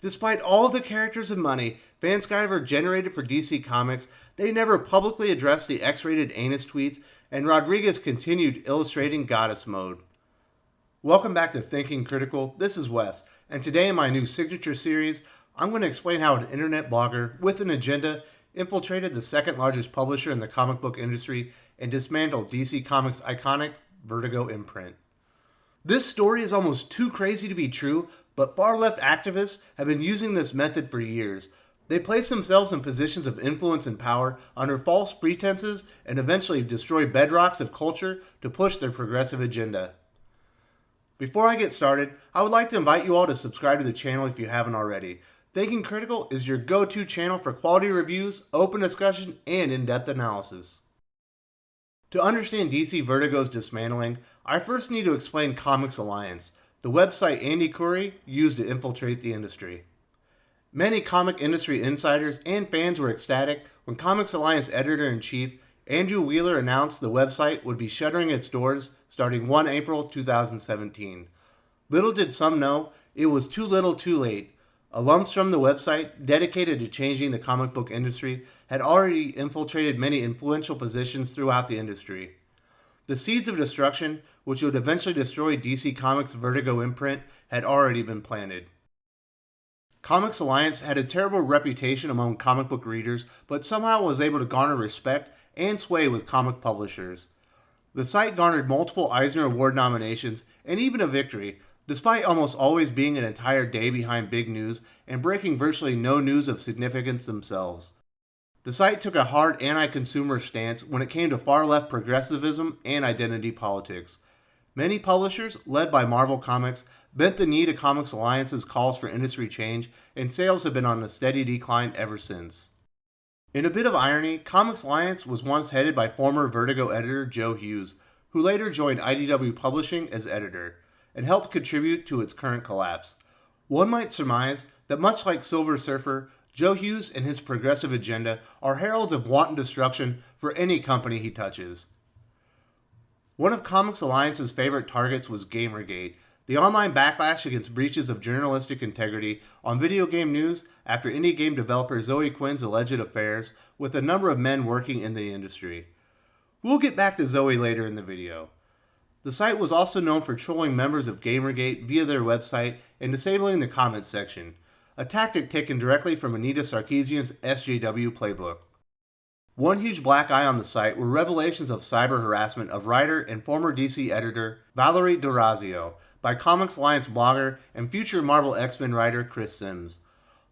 Despite all of the characters and money Fanskyver generated for DC Comics, they never publicly addressed the X-rated anus tweets, and Rodriguez continued illustrating Goddess Mode. Welcome back to Thinking Critical. This is Wes, and today in my new signature series, I'm going to explain how an internet blogger with an agenda infiltrated the second largest publisher in the comic book industry and dismantled DC Comics' iconic Vertigo Imprint. This story is almost too crazy to be true, but far-left activists have been using this method for years. They place themselves in positions of influence and power under false pretenses and eventually destroy bedrocks of culture to push their progressive agenda. Before I get started, I would like to invite you all to subscribe to the channel if you haven't already. Thinking Critical is your go-to channel for quality reviews, open discussion, and in-depth analysis. To understand DC Vertigo's dismantling, I first need to explain Comics Alliance, the website Andy Khouri used to infiltrate the industry. Many comic industry insiders and fans were ecstatic when Comics Alliance editor-in-chief Andrew Wheeler announced the website would be shuttering its doors starting 1 April 2017. Little did some know, it was too little too late. Alums from the website, dedicated to changing the comic book industry, had already infiltrated many influential positions throughout the industry. The seeds of destruction, which would eventually destroy DC Comics' Vertigo imprint, had already been planted. Comics Alliance had a terrible reputation among comic book readers, but somehow was able to garner respect and sway with comic publishers. The site garnered multiple Eisner Award nominations and even a victory, despite almost always being an entire day behind big news and breaking virtually no news of significance themselves. The site took a hard anti-consumer stance when it came to far-left progressivism and identity politics. Many publishers, led by Marvel Comics, bent the knee to Comics Alliance's calls for industry change, and sales have been on a steady decline ever since. In a bit of irony, Comics Alliance was once headed by former Vertigo editor Joe Hughes, who later joined IDW Publishing as editor, and helped contribute to its current collapse. One might surmise that much like Silver Surfer, Joe Hughes and his progressive agenda are heralds of wanton destruction for any company he touches. One of Comics Alliance's favorite targets was Gamergate, the online backlash against breaches of journalistic integrity on video game news after indie game developer Zoe Quinn's alleged affairs with a number of men working in the industry. We'll get back to Zoe later in the video. The site was also known for trolling members of Gamergate via their website and disabling the comments section, a tactic taken directly from Anita Sarkeesian's SJW playbook. One huge black eye on the site were revelations of cyber harassment of writer and former DC editor Valerie D'Orazio by Comics Alliance blogger and future Marvel X-Men writer Chris Sims.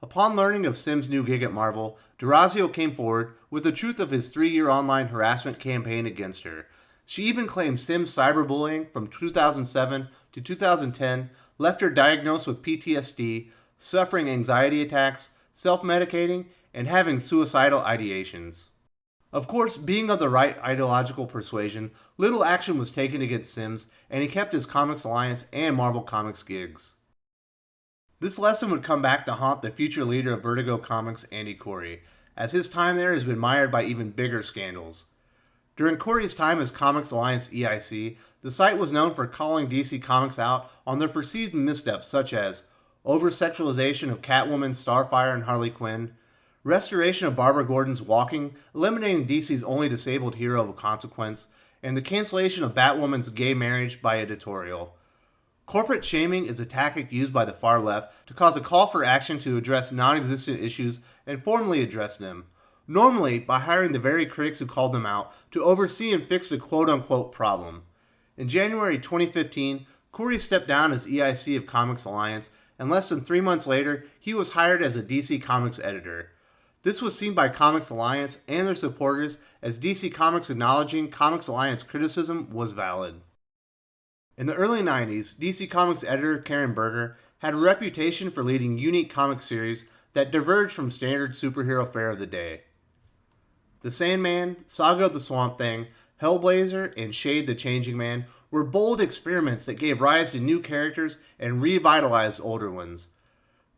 Upon learning of Sims' new gig at Marvel, D'Orazio came forward with the truth of his 3-year online harassment campaign against her. She even claimed Sims' cyberbullying from 2007 to 2010 left her diagnosed with PTSD, suffering anxiety attacks, self-medicating, and having suicidal ideations. Of course, being of the right ideological persuasion, little action was taken against Sims, and he kept his Comics Alliance and Marvel Comics gigs. This lesson would come back to haunt the future leader of Vertigo Comics, Andy Khouri, as his time there has been mired by even bigger scandals. During Khouri's time as Comics Alliance EIC, the site was known for calling DC Comics out on their perceived missteps such as over-sexualization of Catwoman, Starfire, and Harley Quinn, restoration of Barbara Gordon's Walking, eliminating DC's only disabled hero of consequence, and the cancellation of Batwoman's gay marriage by editorial. Corporate shaming is a tactic used by the far left to cause a call for action to address non-existent issues and formally address them, normally by hiring the very critics who called them out to oversee and fix the quote-unquote problem. In January 2015, Khouri stepped down as EIC of Comics Alliance, and less than 3 months later, he was hired as a DC Comics editor. This was seen by Comics Alliance and their supporters as DC Comics acknowledging Comics Alliance criticism was valid. In the early 90s, DC Comics editor Karen Berger had a reputation for leading unique comic series that diverged from standard superhero fare of the day. The Sandman, Saga of the Swamp Thing, Hellblazer, and Shade the Changing Man were bold experiments that gave rise to new characters and revitalized older ones.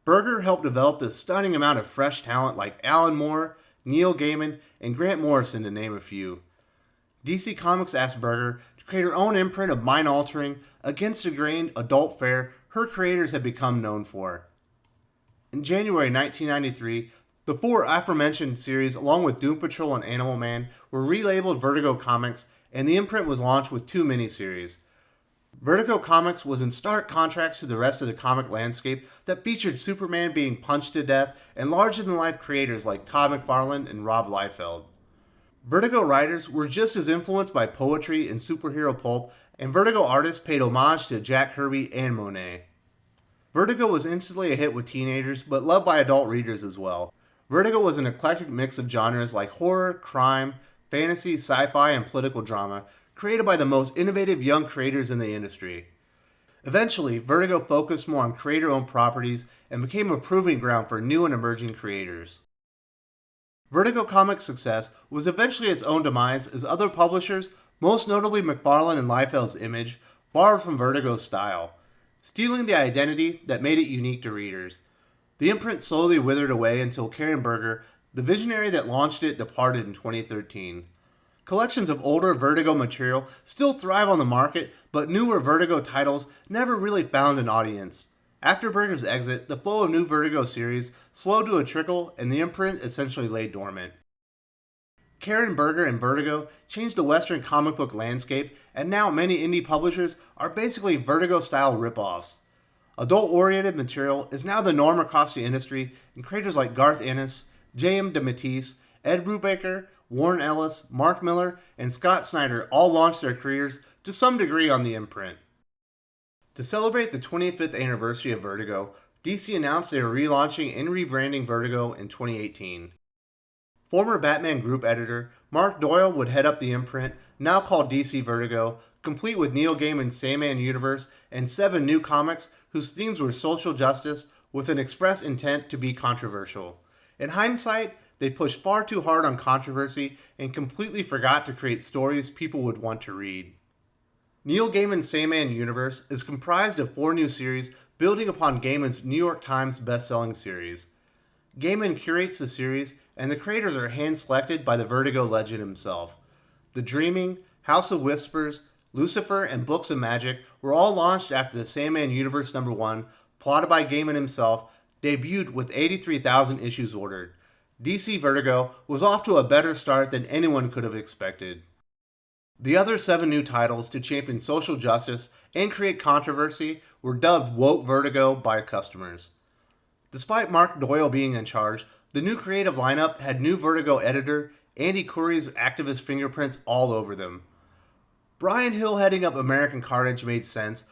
Berger helped develop a stunning amount of fresh talent like Alan Moore, Neil Gaiman, and Grant Morrison to name a few. DC Comics asked Berger to create her own imprint of mind-altering, against-the-grain adult fare her creators had become known for. In January 1993, the four aforementioned series, along with Doom Patrol and Animal Man, were relabeled Vertigo Comics, and the imprint was launched with two miniseries. Vertigo Comics was in stark contrast to the rest of the comic landscape that featured Superman being punched to death and larger-than-life creators like Todd McFarlane and Rob Liefeld. Vertigo writers were just as influenced by poetry and superhero pulp, and Vertigo artists paid homage to Jack Kirby and Monet. Vertigo was instantly a hit with teenagers, but loved by adult readers as well. Vertigo was an eclectic mix of genres like horror, crime, fantasy, sci-fi, and political drama, created by the most innovative young creators in the industry. Eventually, Vertigo focused more on creator-owned properties and became a proving ground for new and emerging creators. Vertigo Comics' success was eventually its own demise as other publishers, most notably McFarlane and Liefeld's Image, borrowed from Vertigo's style, stealing the identity that made it unique to readers. The imprint slowly withered away until Karen Berger, the visionary that launched it, departed in 2013. Collections of older Vertigo material still thrive on the market, but newer Vertigo titles never really found an audience. After Berger's exit, the flow of new Vertigo series slowed to a trickle, and the imprint essentially lay dormant. Karen Berger and Vertigo changed the Western comic book landscape, and now many indie publishers are basically Vertigo-style ripoffs. Adult-oriented material is now the norm across the industry, and creators like Garth Ennis, J.M. DeMatteis, Ed Brubaker, Warren Ellis, Mark Miller, and Scott Snyder all launched their careers to some degree on the imprint. To celebrate the 25th anniversary of Vertigo, DC announced they were relaunching and rebranding Vertigo in 2018. Former Batman Group editor Mark Doyle would head up the imprint, now called DC Vertigo, complete with Neil Gaiman's Sandman universe and 7 new comics whose themes were social justice with an express intent to be controversial. In hindsight, they pushed far too hard on controversy and completely forgot to create stories people would want to read. Neil Gaiman's Sandman universe is comprised of 4 new series building upon Gaiman's New York Times best-selling series. Gaiman curates the series, and the creators are hand-selected by the Vertigo legend himself. The Dreaming, House of Whispers, Lucifer, and Books of Magic were all launched after the Sandman Universe #1, plotted by Gaiman himself, debuted with 83,000 issues ordered. DC Vertigo was off to a better start than anyone could have expected. The other 7 new titles to champion social justice and create controversy were dubbed Woke Vertigo by customers. Despite Mark Doyle being in charge, the new creative lineup had new Vertigo editor Andy Khouri's activist fingerprints all over them. Bryan Hill heading up American Carnage made sense,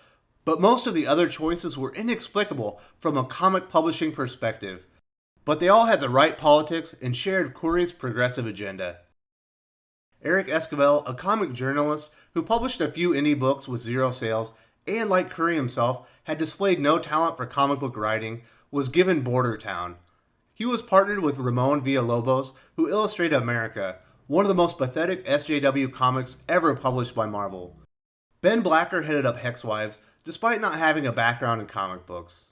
but most of the other choices were inexplicable from a comic publishing perspective. But they all had the right politics and shared Khouri's progressive agenda. Eric Esquivel, a comic journalist who published a few indie books with 0 sales, and like Khouri himself, had displayed no talent for comic book writing, was given Border Town. He was partnered with Ramon Villalobos, who illustrated America, one of the most pathetic SJW comics ever published by Marvel. Ben Blacker headed up Hexwives, despite not having a background in comic books.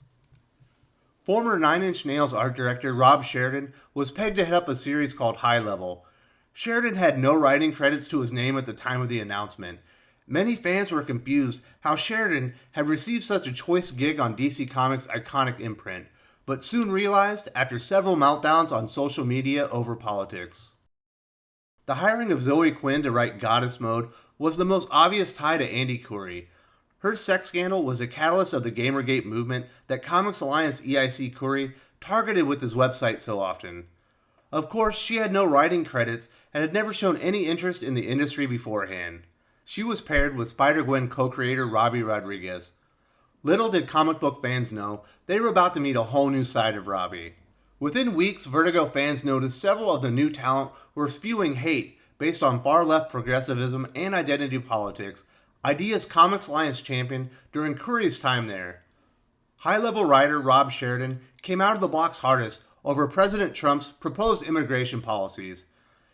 Former 9 Inch Nails art director Rob Sheridan was pegged to head up a series called High Level. Sheridan had no writing credits to his name at the time of the announcement. Many fans were confused how Sheridan had received such a choice gig on DC Comics' iconic imprint, but soon realized after several meltdowns on social media over politics. The hiring of Zoe Quinn to write Goddess Mode was the most obvious tie to Andy Khouri. Her sex scandal was a catalyst of the Gamergate movement that Comics Alliance EIC Khouri targeted with his website so often. Of course, she had no writing credits and had never shown any interest in the industry beforehand. She was paired with Spider-Gwen co-creator Robbie Rodriguez. Little did comic book fans know, they were about to meet a whole new side of Robbie. Within weeks, Vertigo fans noticed several of the new talent were spewing hate based on far-left progressivism and identity politics, ideas Comics Alliance championed during Khouri's time there. High-level writer Rob Sheridan came out of the blocks hardest over President Trump's proposed immigration policies.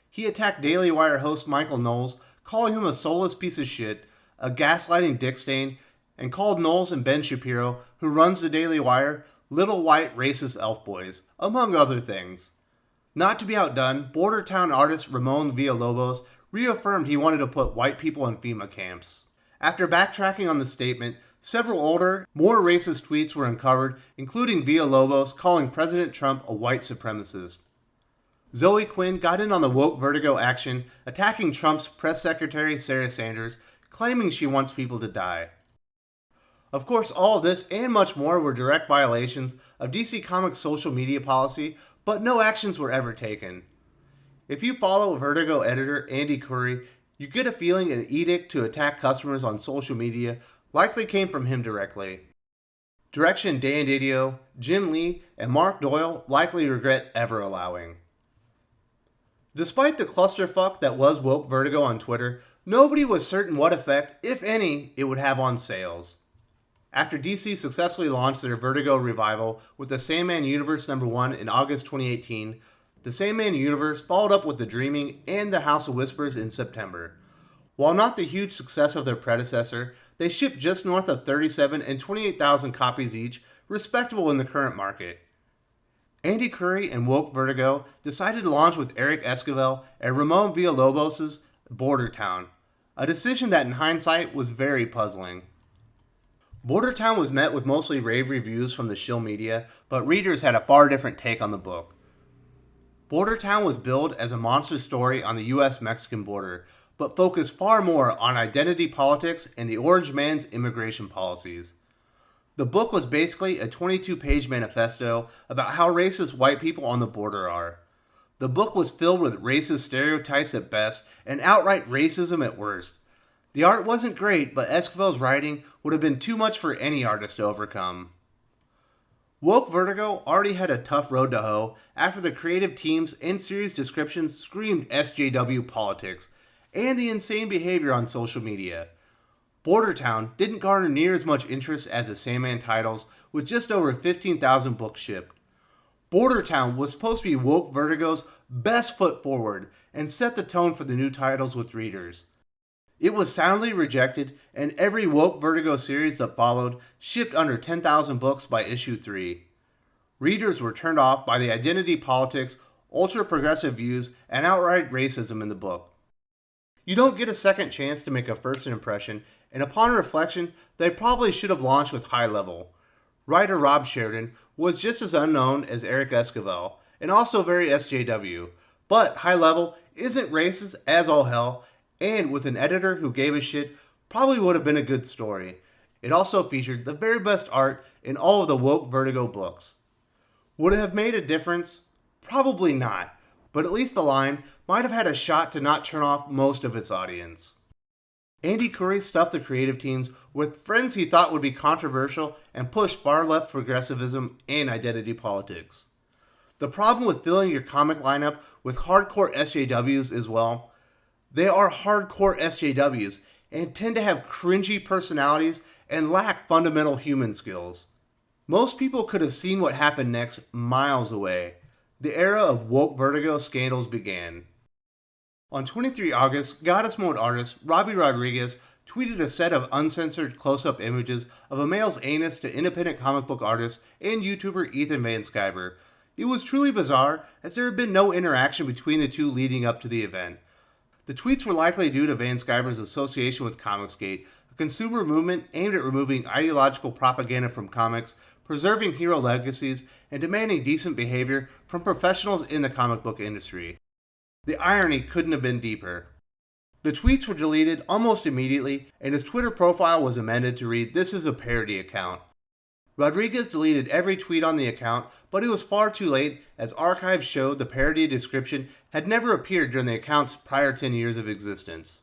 He attacked Daily Wire host Michael Knowles, calling him a soulless piece of shit, a gaslighting dick stain, and called Knowles and Ben Shapiro, who runs the Daily Wire, little white racist elf boys, among other things. Not to be outdone, Border Town artist Ramon Villalobos reaffirmed he wanted to put white people in FEMA camps. After backtracking on the statement, Several older, more racist tweets were uncovered, including Villalobos calling President Trump a white supremacist. Zoe Quinn got in on the woke Vertigo action, attacking Trump's press secretary Sarah Sanders, claiming she wants people to die. Of course, all of this and much more were direct violations of DC Comics' social media policy, but no actions were ever taken. If you follow Vertigo editor Andy Khouri, you get a feeling an edict to attack customers on social media likely came from him directly. Direction Dan Didio, Jim Lee, and Mark Doyle likely regret ever allowing. Despite the clusterfuck that was woke Vertigo on Twitter, nobody was certain what effect, if any, it would have on sales. After DC successfully launched their Vertigo revival with the Sandman Universe #1 in August 2018, the Sandman Universe followed up with The Dreaming and The House of Whispers in September. While not the huge success of their predecessor, they shipped just north of 37 and 28,000 copies each, respectable in the current market. Andy Khouri and Woke Vertigo decided to launch with Eric Esquivel and Ramon Villalobos' Border Town, a decision that in hindsight was very puzzling. Border Town was met with mostly rave reviews from the shill media, but readers had a far different take on the book. Border Town was billed as a monster story on the US-Mexican border, but focused far more on identity politics and the Orange Man's immigration policies. The book was basically a 22-page manifesto about how racist white people on the border are. The book was filled with racist stereotypes at best and outright racism at worst. The art wasn't great, but Esquivel's writing would have been too much for any artist to overcome. Woke Vertigo already had a tough road to hoe after the creative teams and series descriptions screamed SJW politics and the insane behavior on social media. Border Town didn't garner near as much interest as the Sandman titles, with just over 15,000 books shipped. Border Town was supposed to be Woke Vertigo's best foot forward and set the tone for the new titles with readers. It was soundly rejected, and every Woke Vertigo series that followed shipped under 10,000 books by issue 3. Readers were turned off by the identity politics, ultra-progressive views, and outright racism in the book. You don't get a second chance to make a first impression, and upon reflection, they probably should have launched with High Level. Writer Rob Sheridan was just as unknown as Eric Esquivel, and also very SJW, but High Level isn't racist as all hell, and with an editor who gave a shit, probably would have been a good story. It also featured the very best art in all of the Woke Vertigo books. Would it have made a difference? Probably not, but at least the line might have had a shot to not turn off most of its audience. Andy Khouri stuffed the creative teams with friends he thought would be controversial and push far-left progressivism and identity politics. The problem with filling your comic lineup with hardcore SJWs is, well, they are hardcore SJWs and tend to have cringy personalities and lack fundamental human skills. Most people could have seen what happened next miles away. The era of Woke Vertigo scandals began. On 23 August, Goddess Mode artist Robbie Rodriguez tweeted a set of uncensored close-up images of a male's anus to independent comic book artist and YouTuber Ethan Van Sciver. It was truly bizarre, as there had been no interaction between the two leading up to the event. The tweets were likely due to Van Sciver's association with Comicsgate, a consumer movement aimed at removing ideological propaganda from comics, preserving hero legacies, and demanding decent behavior from professionals in the comic book industry. The irony couldn't have been deeper. The tweets were deleted almost immediately, and his Twitter profile was amended to read, "This is a parody account." Rodriguez deleted every tweet on the account, but it was far too late, as archives showed the parody description had never appeared during the account's prior 10 years of existence.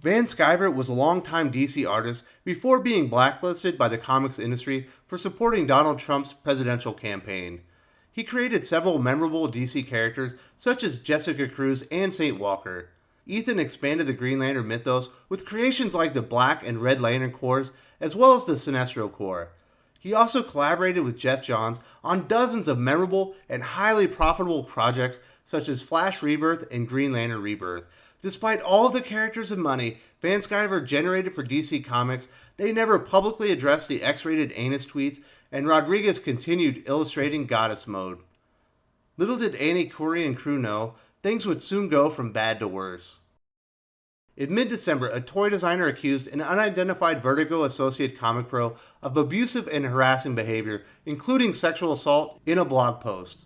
Van Sciver was a longtime DC artist before being blacklisted by the comics industry for supporting Donald Trump's presidential campaign. He created several memorable DC characters such as Jessica Cruz and St. Walker. Ethan expanded the Green Lantern mythos with creations like the Black and Red Lantern Corps as well as the Sinestro Corps. He also collaborated with Jeff Johns on dozens of memorable and highly profitable projects such as Flash Rebirth and Green Lantern Rebirth. Despite all of the characters and money Van Sciver generated for DC Comics, they never publicly addressed the X-rated anus tweets, and Rodriguez continued illustrating Goddess Mode. Little did Andy Khouri and crew know, things would soon go from bad to worse. In mid-December, a toy designer accused an unidentified Vertigo associate comic pro of abusive and harassing behavior, including sexual assault, in a blog post.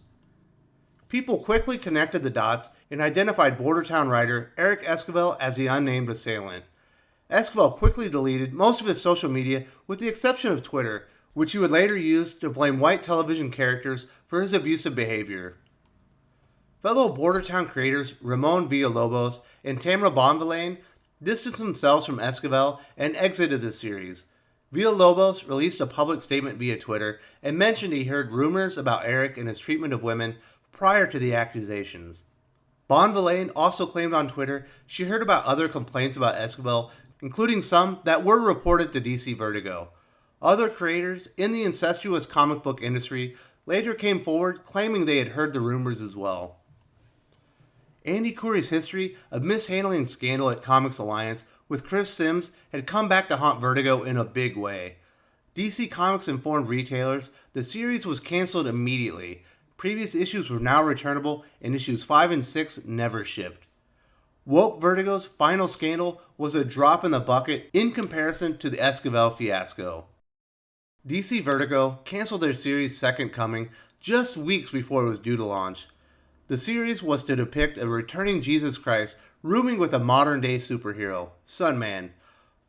People quickly connected the dots and identified Bordertown writer Eric Esquivel as the unnamed assailant. Esquivel quickly deleted most of his social media with the exception of Twitter, which he would later use to blame white television characters for his abusive behavior. Fellow Bordertown creators Ramon Villalobos and Tamara Bonvillain distanced themselves from Esquivel and exited the series. Villalobos released a public statement via Twitter and mentioned he heard rumors about Eric and his treatment of women prior to the accusations. Bonvillain also claimed on Twitter she heard about other complaints about Esquivel, including some that were reported to DC Vertigo. Other creators in the incestuous comic book industry later came forward claiming they had heard the rumors as well. Andy Khouri's history of mishandling scandal at Comics Alliance with Chris Sims had come back to haunt Vertigo in a big way. DC Comics informed retailers the series was canceled immediately. Previous issues were now returnable and issues 5 and 6 never shipped. Woke Vertigo's final scandal was a drop in the bucket in comparison to the Esquivel fiasco. DC Vertigo canceled their series' Second Coming just weeks before it was due to launch. The series was to depict a returning Jesus Christ rooming with a modern-day superhero, Sandman.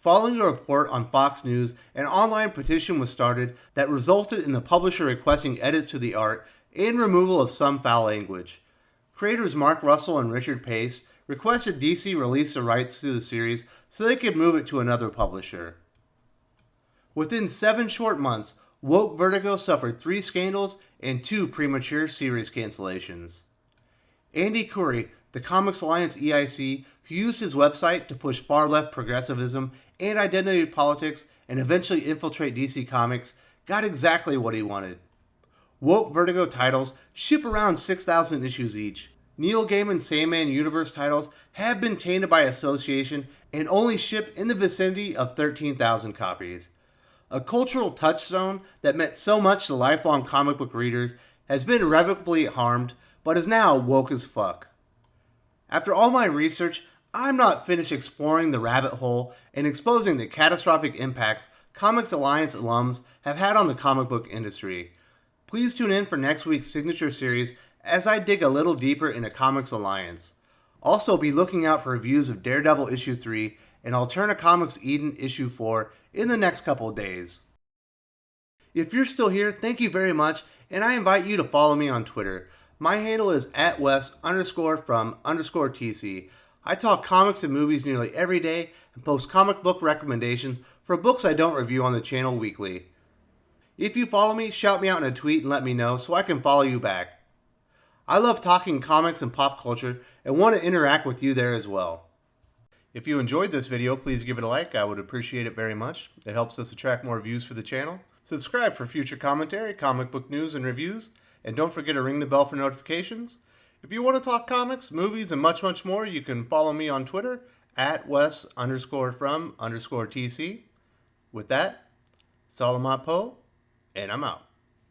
Following a report on Fox News, an online petition was started that resulted in the publisher requesting edits to the art and removal of some foul language. Creators Mark Russell and Richard Pace requested DC release the rights to the series so they could move it to another publisher. Within 7 short months, Woke Vertigo suffered 3 scandals and 2 premature series cancellations. Andy Khouri, the Comics Alliance EIC, who used his website to push far-left progressivism and identity politics and eventually infiltrate DC Comics, got exactly what he wanted. Woke Vertigo titles ship around 6,000 issues each. Neil Gaiman's Sandman universe titles have been tainted by association and only ship in the vicinity of 13,000 copies. A cultural touchstone that meant so much to lifelong comic book readers has been irrevocably harmed, but is now woke as fuck. After all my research, I'm not finished exploring the rabbit hole and exposing the catastrophic impacts Comics Alliance alums have had on the comic book industry. Please tune in for next week's signature series as I dig a little deeper into Comics Alliance. Also be looking out for reviews of Daredevil issue 3 and Alterna Comics Eden issue 4 in the next couple of days. If you're still here, thank you very much, and I invite you to follow me on Twitter. My handle is @Wes_from_TC. I talk comics and movies nearly every day and post comic book recommendations for books I don't review on the channel weekly. If you follow me, shout me out in a tweet and let me know so I can follow you back. I love talking comics and pop culture and want to interact with you there as well. If you enjoyed this video, please give it a like. I would appreciate it very much. It helps us attract more views for the channel. Subscribe for future commentary, comic book news, and reviews. And don't forget to ring the bell for notifications. If you want to talk comics, movies, and much, much more, you can follow me on Twitter @Wes_from_TC. With that, Salamat Po, and I'm out.